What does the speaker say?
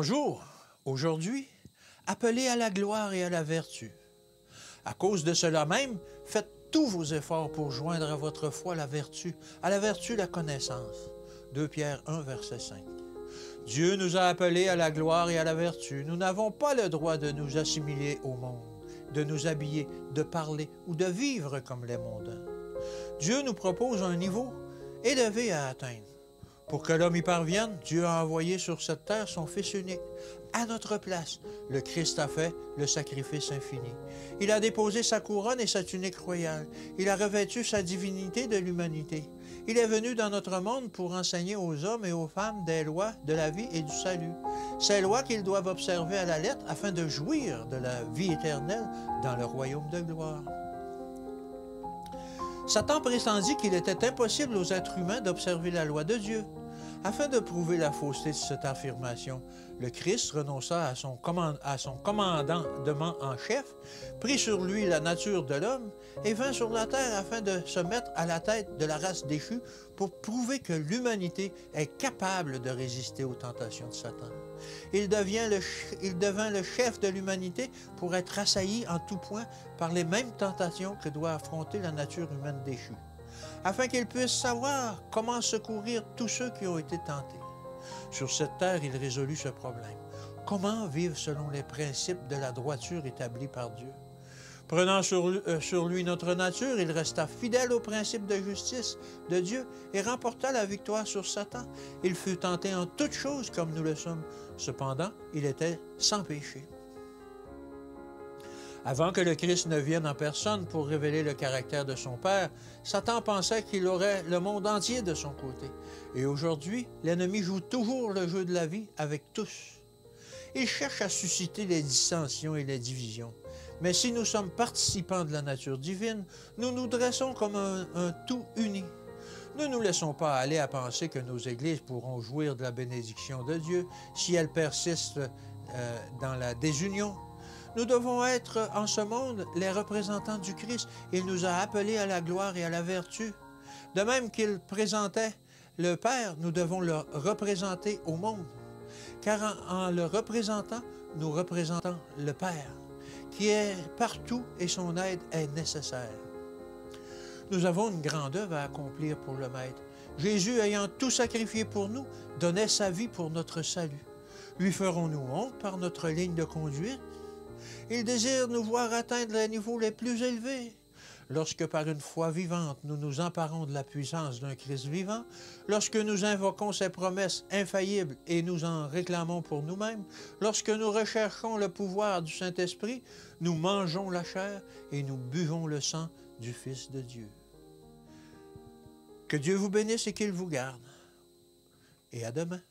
Bonjour. Aujourd'hui, appelez à la gloire et à la vertu. À cause de cela même, faites tous vos efforts pour joindre à votre foi la vertu la connaissance. 2 Pierre 1, verset 5. Dieu nous a appelés à la gloire et à la vertu. Nous n'avons pas le droit de nous assimiler au monde, de nous habiller, de parler ou de vivre comme les mondains. Dieu nous propose un niveau élevé à atteindre. Pour que l'homme y parvienne, Dieu a envoyé sur cette terre son Fils unique. À notre place, le Christ a fait le sacrifice infini. Il a déposé sa couronne et sa tunique royale. Il a revêtu sa divinité de l'humanité. Il est venu dans notre monde pour enseigner aux hommes et aux femmes des lois de la vie et du salut. Ces lois qu'ils doivent observer à la lettre afin de jouir de la vie éternelle dans le royaume de gloire. Satan prétendit qu'il était impossible aux êtres humains d'observer la loi de Dieu. Afin de prouver la fausseté de cette affirmation, le Christ renonça à son commandement en chef, prit sur lui la nature de l'homme et vint sur la terre afin de se mettre à la tête de la race déchue pour prouver que l'humanité est capable de résister aux tentations de Satan. Il devint le chef de l'humanité pour être assailli en tout point par les mêmes tentations que doit affronter la nature humaine déchue, afin qu'il puisse savoir comment secourir tous ceux qui ont été tentés. Sur cette terre, il résolut ce problème. Comment vivre selon les principes de la droiture établis par Dieu? Prenant sur lui notre nature, il resta fidèle aux principes de justice de Dieu et remporta la victoire sur Satan. Il fut tenté en toutes choses comme nous le sommes. Cependant, il était sans péché. Avant que le Christ ne vienne en personne pour révéler le caractère de son Père, Satan pensait qu'il aurait le monde entier de son côté. Et aujourd'hui, l'ennemi joue toujours le jeu de la vie avec tous. Il cherche à susciter les dissensions et les divisions. Mais si nous sommes participants de la nature divine, nous nous dressons comme un tout uni. Ne nous laissons pas aller à penser que nos églises pourront jouir de la bénédiction de Dieu si elles persistent dans la désunion. Nous devons être en ce monde les représentants du Christ. Il nous a appelés à la gloire et à la vertu. De même qu'il présentait le Père, nous devons le représenter au monde. Car en le représentant, nous représentons le Père, qui est partout et son aide est nécessaire. Nous avons une grande œuvre à accomplir pour le Maître. Jésus, ayant tout sacrifié pour nous, donnait sa vie pour notre salut. Lui ferons-nous honte par notre ligne de conduite? Il désire nous voir atteindre les niveaux les plus élevés. Lorsque par une foi vivante, nous nous emparons de la puissance d'un Christ vivant, lorsque nous invoquons ses promesses infaillibles et nous en réclamons pour nous-mêmes, lorsque nous recherchons le pouvoir du Saint-Esprit, nous mangeons la chair et nous buvons le sang du Fils de Dieu. Que Dieu vous bénisse et qu'il vous garde. Et à demain.